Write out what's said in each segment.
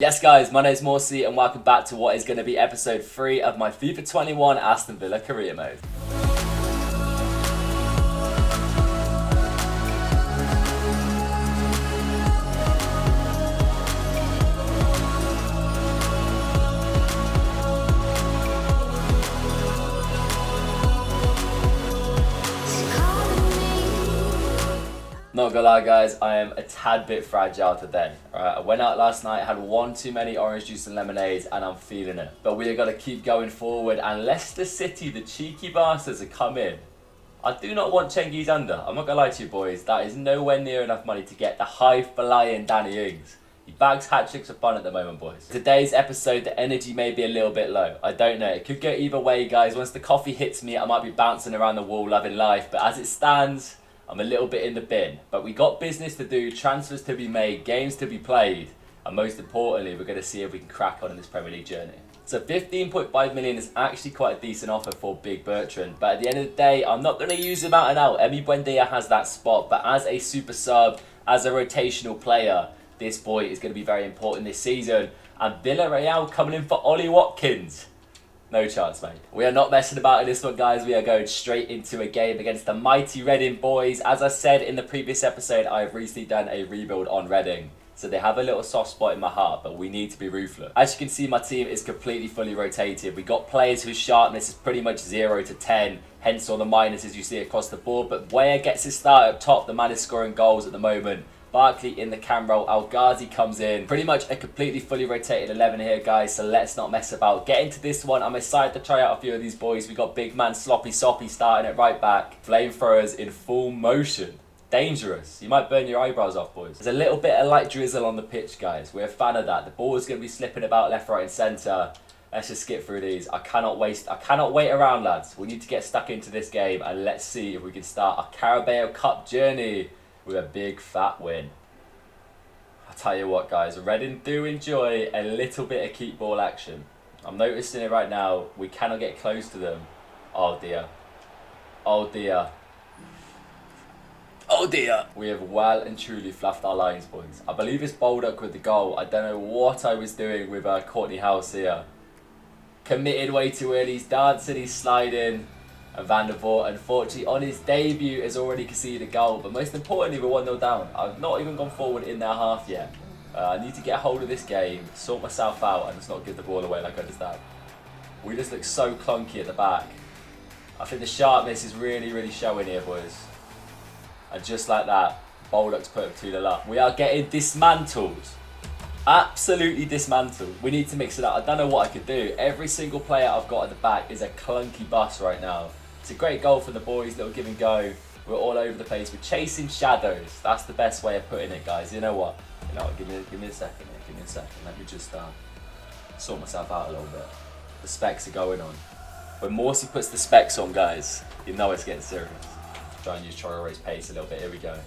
Yes guys, my name is Morsi and welcome back to what is going to be episode 3 of my FIFA 21 Aston Villa career mode. Not gonna lie guys, I am a tad bit fragile today. Alright, I went out last night, had one too many orange juice and lemonades and I'm feeling it. But we are gonna keep going forward and Leicester City, the cheeky bastards, have come in. I do not want Chengiz under. I'm not gonna lie to you boys, that is nowhere near enough money to get the high-flying Danny Ings. He bags hat-tricks for fun at the moment, boys. Today's episode, the energy may be a little bit low. I don't know, it could go either way guys. Once the coffee hits me, I might be bouncing around the wall loving life. But as it stands, I'm a little bit in the bin, but we got business to do, transfers to be made, games to be played, and most importantly, we're going to see if we can crack on in this Premier League journey. So 15.5 million is actually quite a decent offer for Big Bertrand, but at the end of the day, I'm not going to use him out and out. Emi Buendia has that spot, but as a super sub, as a rotational player, this boy is going to be very important this season. And Villarreal coming in for Ollie Watkins. No chance, mate. We are not messing about in this one, guys. We are going straight into a game against the mighty Reading boys. As I said in the previous episode, I have recently done a rebuild on Reading. So they have a little soft spot in my heart, but we need to be ruthless. As you can see, my team is completely fully rotated. We got players whose sharpness is pretty much 0 to 10, hence all the minuses you see across the board. But Weah gets his start up top. The man is scoring goals at the moment. Barkley in the cam role, Al Ghazi comes in. Pretty much a completely fully rotated 11 here, guys, so let's not mess about. Get into this one. I'm excited to try out a few of these boys. We got big man Sloppy Soppy starting at right back. Flamethrowers in full motion. Dangerous. You might burn your eyebrows off, boys. There's a little bit of light drizzle on the pitch, guys. We're a fan of that. The ball is going to be slipping about left, right and centre. Let's just skip through these. I cannot wait around, lads. We need to get stuck into this game and let's see if we can start a Carabao Cup journey with a big fat win. I tell you what guys, Reading do enjoy a little bit of keep ball action. I'm noticing it right now, we cannot get close to them. Oh dear. Oh dear. Oh dear. We have well and truly fluffed our lines, boys. I believe it's Baldock with the goal. I don't know what I was doing with Courtney House here. Committed way too early, he's dancing, he's sliding. And Van der Voort, unfortunately, on his debut, has already conceded a goal. But most importantly, we're 1-0 down. I've not even gone forward in their half yet. I need to get a hold of this game, sort myself out, and just not give the ball away like I just did. We just look so clunky at the back. I think the sharpness is really showing here, boys. And just like that, Baldock's put 2-0 up. We are getting dismantled. Absolutely dismantled. We need to mix it up. I don't know what I could do. Every single player I've got at the back is a clunky bus right now. It's a great goal for the boys, little give and go. We're all over the place. We're chasing shadows. That's the best way of putting it, guys. You know what? Give me a second here. Give me a second. Let me just sort myself out a little bit. The specs are going on. When Morsi puts the specs on, guys, you know it's getting serious. Try and use Traore's pace a little bit. Here we go.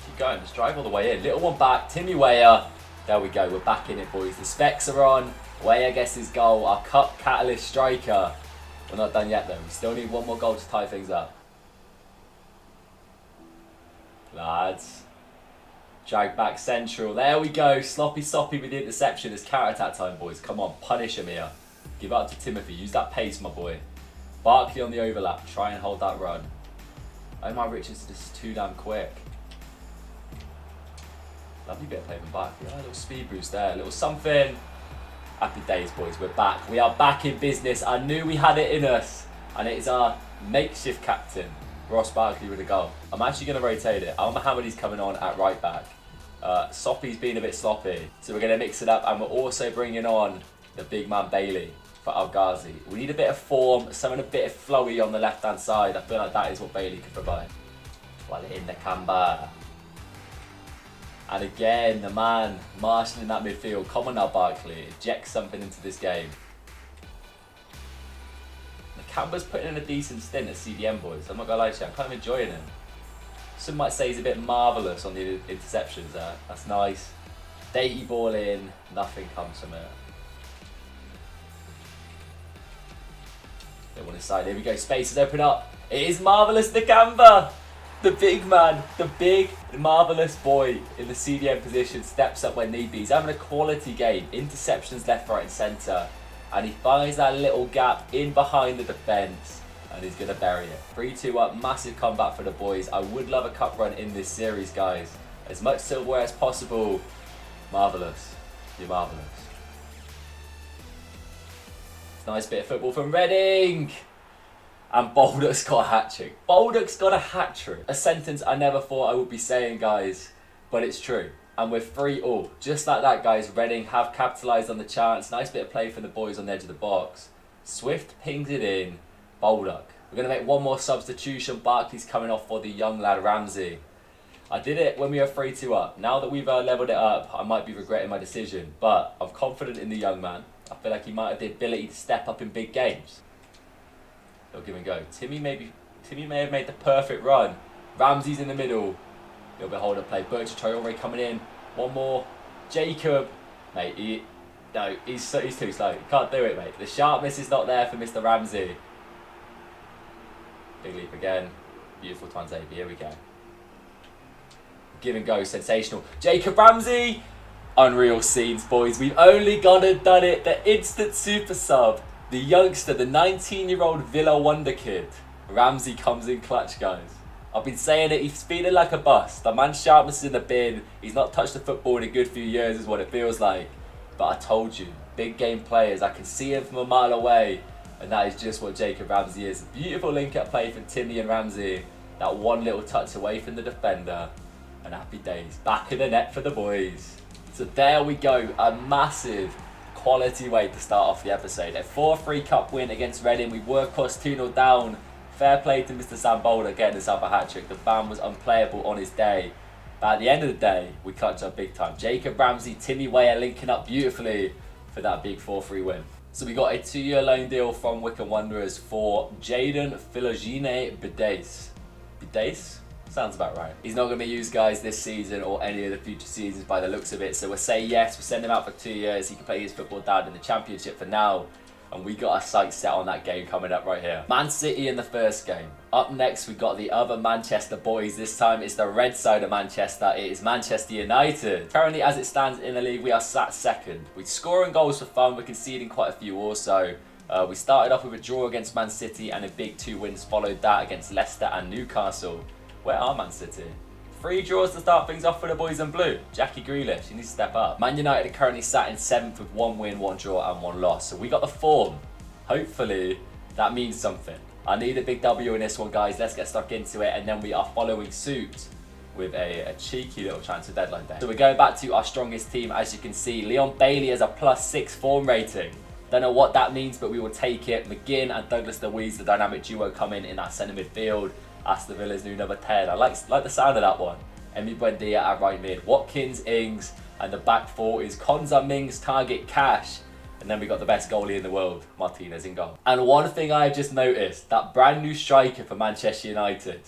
Keep going. Just drive all the way in. Little one back. Timmy Weah. There we go. We're back in it, boys. The specs are on. Weah gets his goal. Our cup catalyst striker. We're not done yet, though. We still need one more goal to tie things up. Lads. Drag back central. There we go. Sloppy Soppy with the interception. It's counter-attack time, boys. Come on. Punish him here. Give up to Timothy. Use that pace, my boy. Barkley on the overlap. Try and hold that run. Omar Richards is too damn quick. Lovely bit of play from Barkley. Oh, a little speed boost there. A little something. Happy days, boys. We're back. We are back in business. I knew we had it in us. And it is our makeshift captain, Ross Barkley, with a goal. I'm actually going to rotate it. Al Mohammedi's coming on at right back. Soppy's been a bit sloppy. So we're going to mix it up. And we're also bringing on the big man Bailey for Al Ghazi. We need a bit of form, something a bit of flowy on the left-hand side. I feel like that is what Bailey could provide. While in the camber. And again, the man marshalling that midfield. Come on now, Barkley. Inject something into this game. Nakamba's putting in a decent stint at CDM, boys. I'm not going to lie to you. I'm kind of enjoying him. Some might say he's a bit marvellous on the interceptions there. That's nice. Datey ball in. Nothing comes from it. They want his side. Here we go. Spaces open up. It is marvellous, Nakamba. The big man, the big, marvellous boy in the CDM position steps up when need be. He's having a quality game. Interceptions left, right and centre. And he finds that little gap in behind the defence. And he's going to bury it. 3-2 up, massive comeback for the boys. I would love a cup run in this series, guys. As much silverware as possible. Marvellous. You're marvellous. Nice bit of football from Reading. And Baldock's got a hat-trick. Baldock's got a hat-trick. A sentence I never thought I would be saying, guys. But it's true. And we're 3-all. Just like that, guys. Reading have capitalised on the chance. Nice bit of play from the boys on the edge of the box. Swift pings it in. Baldock. We're going to make one more substitution. Barkley's coming off for the young lad Ramsey. I did it when we were 3-2 up. Now that we've levelled it up, I might be regretting my decision. But I'm confident in the young man. I feel like he might have the ability to step up in big games. They'll give and go. Timmy may have made the perfect run. Ramsey's in the middle. Little bit hold up play. Bertrand Traore coming in. One more. Jacob. Mate, he's too slow. He can't do it, mate. The sharpness is not there for Mr. Ramsey. Big leap again. Beautiful Tuanzebe. Here we go. Give and go. Sensational. Jacob Ramsey. Unreal scenes, boys. We've only gone and done it. The instant super sub. The youngster, the 19-year-old Villa wonder kid. Ramsey comes in clutch, guys. I've been saying it, he's feeling like a bust. The man's sharpness is in the bin. He's not touched the football in a good few years is what it feels like. But I told you, big game players, I can see him from a mile away. And that is just what Jacob Ramsey is. Beautiful link-up play from Timmy and Ramsey. That one little touch away from the defender. And happy days. Back in the net for the boys. So there we go, a massive quality way to start off the episode. A 4-3 cup win against Reading. We were, of course, 2-0 down. Fair play to Mr. Sam Boulder getting himself a hat-trick. The ban was unplayable on his day. But at the end of the day, we clutched up big time. Jacob Ramsey, Timmy Weah linking up beautifully for that big 4-3 win. So we got a 2-year loan deal from Wycombe Wanderers for Jaden Philogene Bidace. Bidace? Sounds about right. He's not going to be used, guys, this season or any of the future seasons by the looks of it. So we'll say yes, we'll send him out for 2 years. He can play his football down in the Championship for now. And we got our sights set on that game coming up right here. Man City in the first game. Up next, we got the other Manchester boys. This time it's the red side of Manchester. It is Manchester United. Currently, as it stands in the league, we are sat second. We're scoring goals for fun. We're conceding quite a few also. We started off with a draw against Man City and a big 2 wins followed that against Leicester and Newcastle. Where are Man City? 3 draws to start things off for the boys in blue. Jackie Grealish, he needs to step up. Man United are currently sat in 7th with 1 win, 1 draw and 1 loss. So we got the form. Hopefully that means something. I need a big W in this one, guys. Let's get stuck into it. And then we are following suit with a cheeky little transfer deadline day. So we're going back to our strongest team. As you can see, Leon Bailey has a +6 form rating. Don't know what that means, but we will take it. McGinn and Douglas Luiz, the dynamic duo, come in that centre midfield. Aston Villa's new number 10. I like the sound of that one. Emi Buendia at right mid. Watkins, Ings, and the back 4 is Konza, Mings, Target, Cash. And then we got the best goalie in the world, Martinez in goal. And one thing I have just noticed, that brand new striker for Manchester United.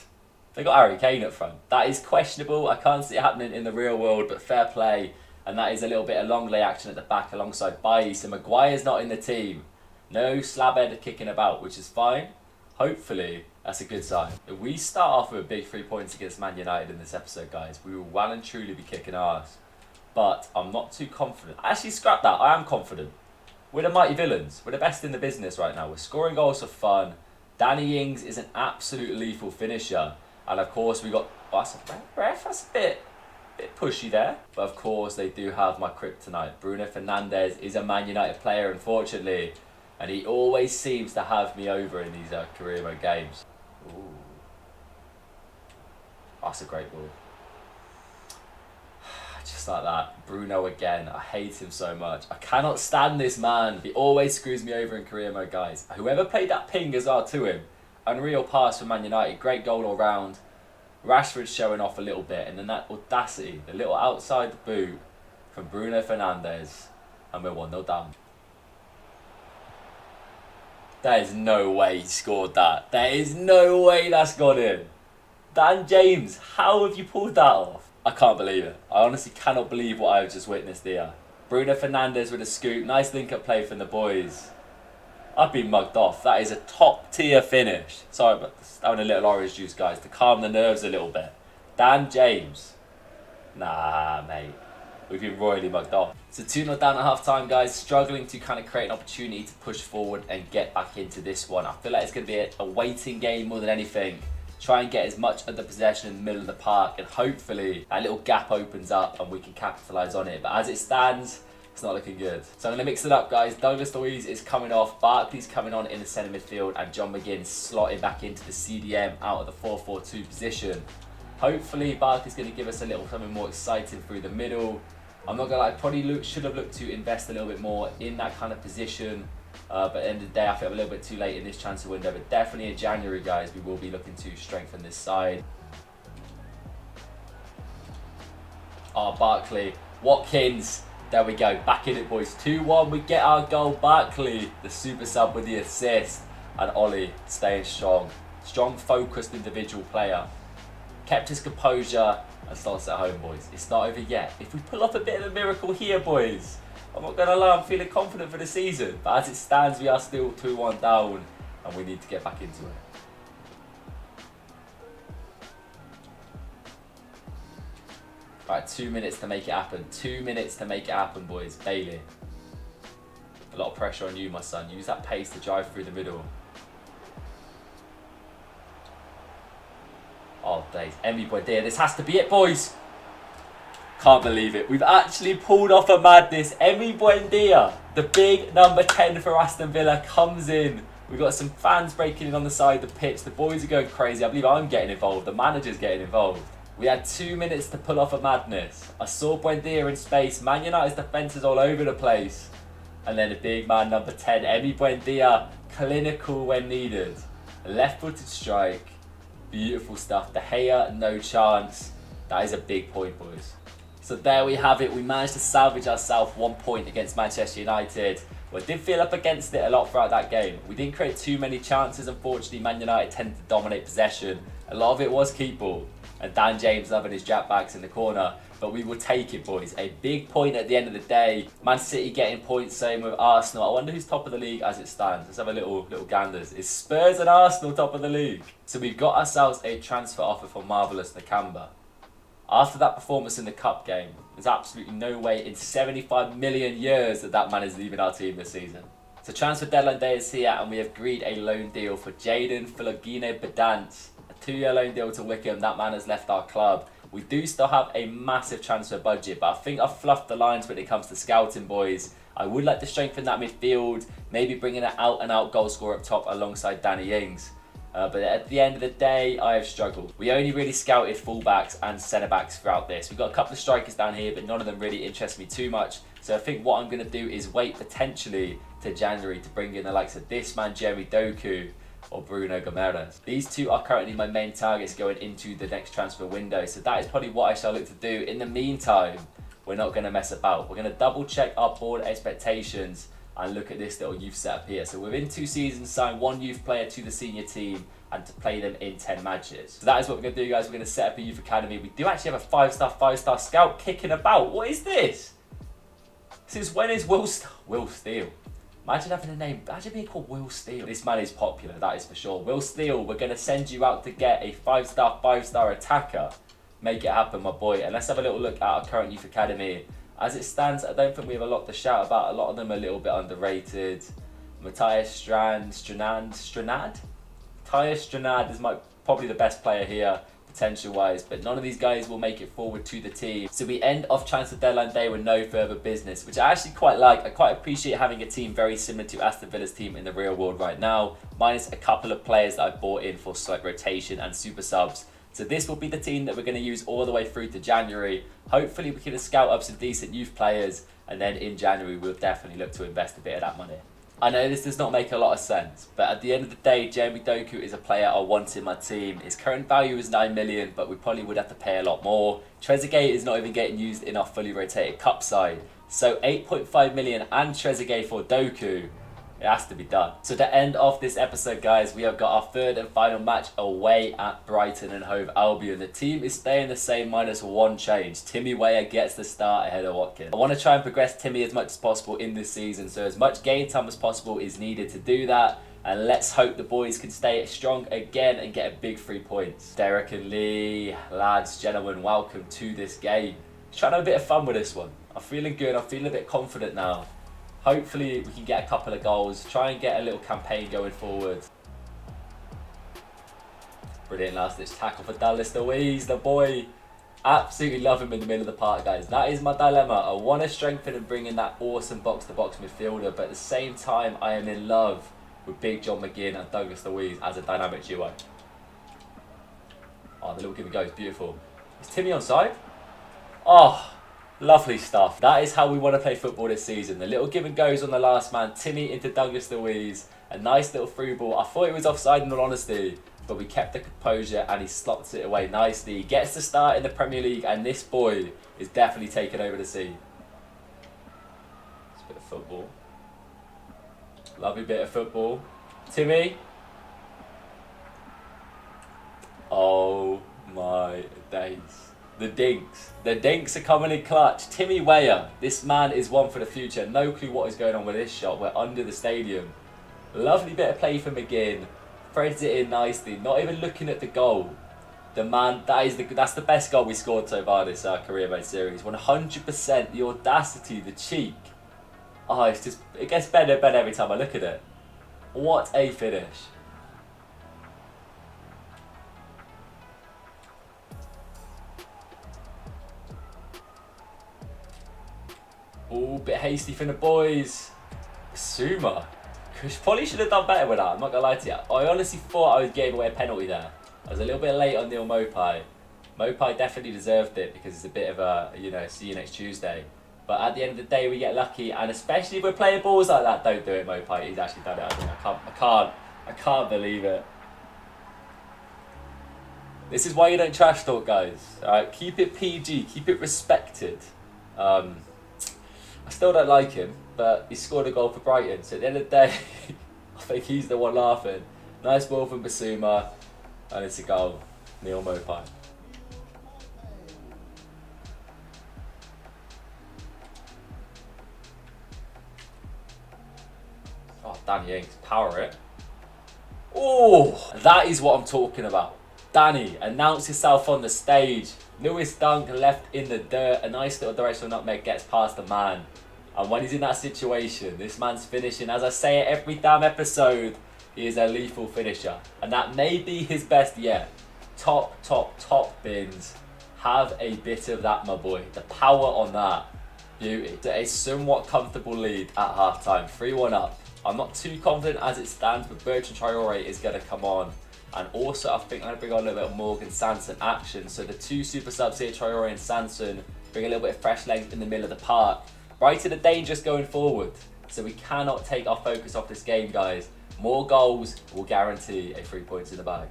They got Harry Kane up front. That is questionable. I can't see it happening in the real world, but fair play. And that is a little bit of long lay action at the back alongside Bailly. So Maguire's not in the team. No slabhead kicking about, which is fine. Hopefully, that's a good sign. If we start off with a big 3 points against Man United in this episode, guys, we will well and truly be kicking arse. But I'm not too confident. Actually, scrap that. I am confident. We're the mighty villains. We're the best in the business right now. We're scoring goals for fun. Danny Ings is an absolute lethal finisher. And of course, we got... Oh, that's a ref. That's a bit pushy there. But of course, they do have my kryptonite. Bruno Fernandes is a Man United player, unfortunately. And he always seems to have me over in these career mode games. Ooh. That's a great ball. Just like that. Bruno again. I hate him so much. I cannot stand this man. He always screws me over in career mode, guys. Whoever played that ping as well to him. Unreal pass from Man United. Great goal all round. Rashford showing off a little bit. And then that audacity. The little outside the boot from Bruno Fernandes. And we're 1-0 down. There is no way he scored that. There is no way that's got in. Dan James, how have you pulled that off? I can't believe it. I honestly cannot believe what I've just witnessed here. Bruno Fernandes with a scoop. Nice link-up play from the boys. I've been mugged off. That is a top tier finish. Sorry, but having a little orange juice, guys, to calm the nerves a little bit. Dan James. Nah, mate. We've been royally mugged off. So 2-0 down at half time, guys. Struggling to kind of create an opportunity to push forward and get back into this one. I feel like it's going to be a waiting game more than anything. Try and get as much of the possession in the middle of the park, and hopefully that little gap opens up and we can capitalise on it. But as it stands, it's not looking good. So I'm going to mix it up, guys. Douglas Luiz is coming off. Barkley's coming on in the centre midfield, and John McGinn slotting back into the CDM out of the 4-4-2 position. Hopefully Barkley's going to give us a little something more exciting through the middle. I'm not going to lie, probably should have looked to invest a little bit more in that kind of position. But at the end of the day, I feel I'm a little bit too late in this transfer window. But definitely in January, guys, we will be looking to strengthen this side. Oh, Barkley. Watkins. There we go. Back in it, boys. 2-1. We get our goal. Barkley, the super sub with the assist. And Ollie staying strong. Strong, focused individual player. Kept his composure and starts at home, boys. It's not over yet. If we pull off a bit of a miracle here, boys, I'm not going to lie, I'm feeling confident for the season. But as it stands, we are still 2-1 down and we need to get back into it. Right, 2 minutes to make it happen. 2 minutes to make it happen, boys. Bailey. A lot of pressure on you, my son. Use that pace to drive through the middle. Oh, days. Envy boy dear. This has to be it, boys. Can't believe it. We've actually pulled off a madness. Emi Buendia, the big number 10 for Aston Villa, comes in. We've got some fans breaking in on the side of the pitch. The boys are going crazy. I believe I'm getting involved. The manager's getting involved. We had 2 minutes to pull off a madness. I saw Buendia in space. Man United's defence is all over the place. And then a big man, number 10, Emi Buendia, clinical when needed. Left-footed strike. Beautiful stuff. De Gea, no chance. That is a big point, boys. So there we have it. We managed to salvage ourselves 1 point against Manchester United. We did feel up against it a lot throughout that game. We didn't create too many chances, unfortunately. Man United tended to dominate possession. A lot of it was keep ball. And Dan James loving his jackbacks in the corner. But we will take it, boys. A big point at the end of the day. Man City getting points, same with Arsenal. I wonder who's top of the league as it stands. Let's have a little ganders. Is Spurs and Arsenal top of the league? So we've got ourselves a transfer offer for Marvellous Nakamba. After that performance in the Cup game, there's absolutely no way in 75 million years that man is leaving our team this season. So transfer deadline day is here, and we have agreed a loan deal for Jaden Philogene Bedant. A 2-year loan deal to Wickham. That man has left our club. We do still have a massive transfer budget, but I think I've fluffed the lines when it comes to scouting, boys. I would like to strengthen that midfield, maybe bringing an out-and-out goal scorer up top alongside Danny Ings. But at the end of the day, I have struggled. We only really scouted fullbacks and centre-backs throughout this. We've got a couple of strikers down here, but none of them really interest me too much. So I think what I'm going to do is wait potentially to January to bring in the likes of this man, Jeremy Doku, or Bruno Gomes. These two are currently my main targets going into the next transfer window. So that is probably what I shall look to do. In the meantime, we're not going to mess about. We're going to double check our board expectations and look at this little youth setup here. So within 2 seasons, sign 1 youth player to the senior team and to play them in 10 matches. So that is what we're going to do, guys. We're going to set up a youth academy. We do actually have a 5-star scout kicking about. What is this? Since when is Will Steele? Imagine having a name. Imagine being called Will Steele. This man is popular, that is for sure. Will Steele, we're going to send you out to get a 5-star attacker. Make it happen, my boy. And let's have a little look at our current youth academy. As it stands, I don't think we have a lot to shout about. A lot of them are a little bit underrated. Matthias Stranad? Matthias Stranad is probably the best player here, potential-wise, but none of these guys will make it forward to the team. So we end off transfer deadline day with no further business, which I actually quite like. I quite appreciate having a team very similar to Aston Villa's team in the real world right now, minus a couple of players that I've bought in for slight rotation and super subs. So this will be the team that we're going to use all the way through to January. Hopefully we can scout up some decent youth players, and then in January we'll definitely look to invest a bit of that money. I know this does not make a lot of sense, but at the end of the day, Jeremy Doku is a player I want in my team. His current value is 9 million, but we probably would have to pay a lot more. Trezeguet is not even getting used in our fully rotated cup side. So 8.5 million and Trezeguet for Doku. It has to be done. So to end off this episode, guys, we have got our third and final match away at Brighton and Hove Albion. The team is staying the same minus one change. Timmy Weah gets the start ahead of Watkins. I want to try and progress Timmy as much as possible in this season, so as much game time as possible is needed to do that. And let's hope the boys can stay strong again and get a big 3 points. Derek and Lee, lads, gentlemen, welcome to this game. Trying to have a bit of fun with this one. I'm feeling good. I'm feeling a bit confident now. Hopefully we can get a couple of goals. Try and get a little campaign going forward. Brilliant last ditch tackle for Dallas Louise, the boy. Absolutely love him in the middle of the park, guys. That is my dilemma. I want to strengthen and bring in that awesome box-to-box midfielder, but at the same time, I am in love with Big John McGinn and Douglas Louise as a dynamic duo. Oh, the little give and go is beautiful. Is Timmy onside? Oh, lovely stuff. That is how we want to play football this season. The little give and goes on the last man. Timmy into Douglas Louise. A nice little through ball. I thought it was offside in all honesty, but we kept the composure and he slots it away nicely. He gets the start in the Premier League and this boy is definitely taking over the scene. It's a bit of football. Lovely bit of football. Timmy. Oh my days. The dinks. The dinks are coming in clutch. Timmy Weah. This man is one for the future. No clue what is going on with this shot. We're under the stadium. Lovely bit of play for McGinn. Threads it in nicely. Not even looking at the goal. The man, that's the best goal we scored so far this career mode series. 100%. The audacity, the cheek. Oh, it gets better and better every time I look at it. What a finish. Oh, bit hasty from the boys. Suma. Probably should have done better with that, I'm not going to lie to you. I honestly thought I was giving away a penalty there. I was a little bit late on Neil Mopai. Mopai definitely deserved it because it's a bit of a, see you next Tuesday. But at the end of the day, we get lucky, and especially if we're playing balls like that, don't do it, Mopai. He's actually done it. I can't believe it. This is why you don't trash talk, guys. All right, keep it PG, keep it respected. I still don't like him, but he scored a goal for Brighton. So at the end of the day, I think he's the one laughing. Nice ball from Basuma, and it's a goal. Neil Mopai. Oh, Danny Ings, power it. Oh, that is what I'm talking about. Danny, announce yourself on the stage. Lewis Dunk left in the dirt. A nice little directional nutmeg gets past the man. And when he's in that situation, this man's finishing. As I say it every damn episode, he is a lethal finisher. And that may be his best yet. Top bins. Have a bit of that, my boy. The power on that. Beauty. A somewhat comfortable lead at half-time. 3-1 up. I'm not too confident as it stands, but Bertrand Traore is going to come on. And also, I think I'm going to bring on a little bit of Morgan Sanson action. So the two super subs here, Traore and Sanson, bring a little bit of fresh legs in the middle of the park. Brighton are dangerous going forward. So we cannot take our focus off this game, guys. More goals will guarantee a 3 points in the bag.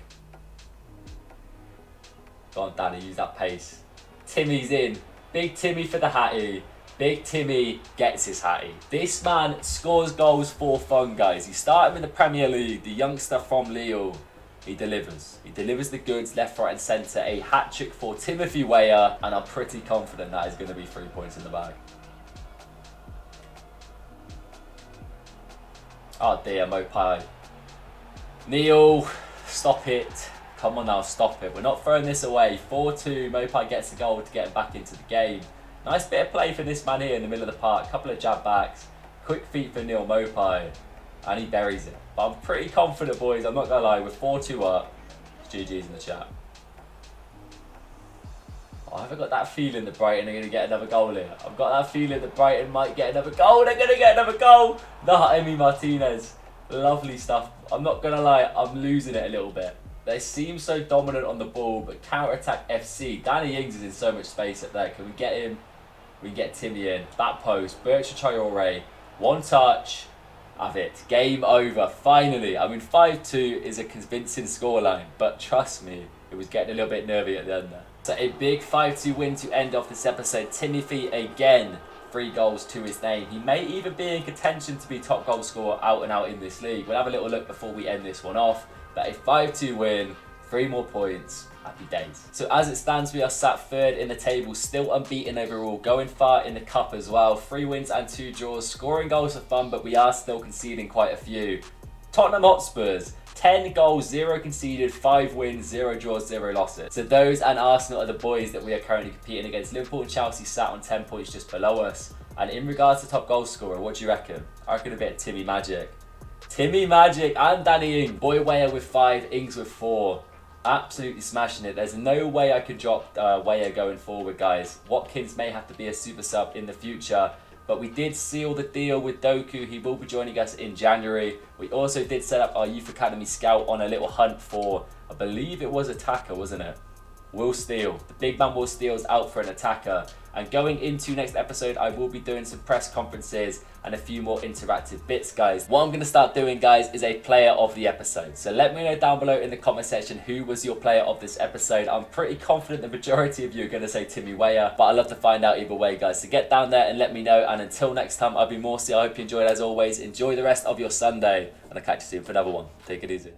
Go on, Danny, use that pace. Timmy's in. Big Timmy for the Hattie. Big Timmy gets his Hattie. This man scores goals for fun, guys. He started in the Premier League, the youngster from Lille. He delivers. He delivers the goods left, right and centre. A hat-trick for Timothy Weah, and I'm pretty confident that is going to be 3 points in the bag. Oh dear, Mopai. Neil, stop it. Come on now, stop it. We're not throwing this away. 4-2, Mopai gets the goal to get him back into the game. Nice bit of play for this man here in the middle of the park. Couple of jab backs. Quick feet for Neil Mopai. And he buries it. But I'm pretty confident, boys. I'm not going to lie. We're 4-2 up. GG's in the chat. Oh, I haven't got that feeling that Brighton are going to get another goal here. I've got that feeling that Brighton might get another goal. They're going to get another goal. Not Emi Martinez. Lovely stuff. I'm not going to lie. I'm losing it a little bit. They seem so dominant on the ball, but counter-attack FC. Danny Ings is in so much space up there. Can we get him? We can get Timmy in. Back post. Bertrand Traore. One touch. Have it. Game over. Finally. I mean, 5-2 is a convincing scoreline, but trust me, it was getting a little bit nervy at the end there. So a big 5-2 win to end off this episode. Timothy again. 3 goals to his name. He may even be in contention to be top goal scorer out and out in this league. We'll have a little look before we end this one off. But a 5-2 win, 3 more points. Happy days. So as it stands, we are sat 3rd in the table, still unbeaten overall, going far in the cup as well. 3 wins and 2 draws, scoring goals for fun, but we are still conceding quite a few. Tottenham Hotspurs, 10 goals, 0 conceded, 5 wins, 0 draws, 0 losses. So those and Arsenal are the boys that we are currently competing against. Liverpool and Chelsea sat on 10 points just below us. And in regards to top goal scorer, what do you reckon? I reckon a bit of Timmy Magic. Timmy Magic and Danny Ings. Boy Weah with 5, Ings with 4. Absolutely smashing it. There's no way I could drop Weah going forward, guys. Watkins may have to be a super sub in the future, but we did seal the deal with Doku. He will be joining us in January. We also did set up our Youth Academy scout on a little hunt for, I believe it was attacker, wasn't it? Will Steele. The big man Will Steele's out for an attacker. And going into next episode, I will be doing some press conferences and a few more interactive bits, guys. What I'm going to start doing, guys, is a player of the episode. So let me know down below in the comment section who was your player of this episode. I'm pretty confident the majority of you are going to say Timmy Weah, but I'd love to find out either way, guys. So get down there and let me know. And until next time, I've been Morsey. I hope you enjoyed as always. Enjoy the rest of your Sunday, and I'll catch you soon for another one. Take it easy.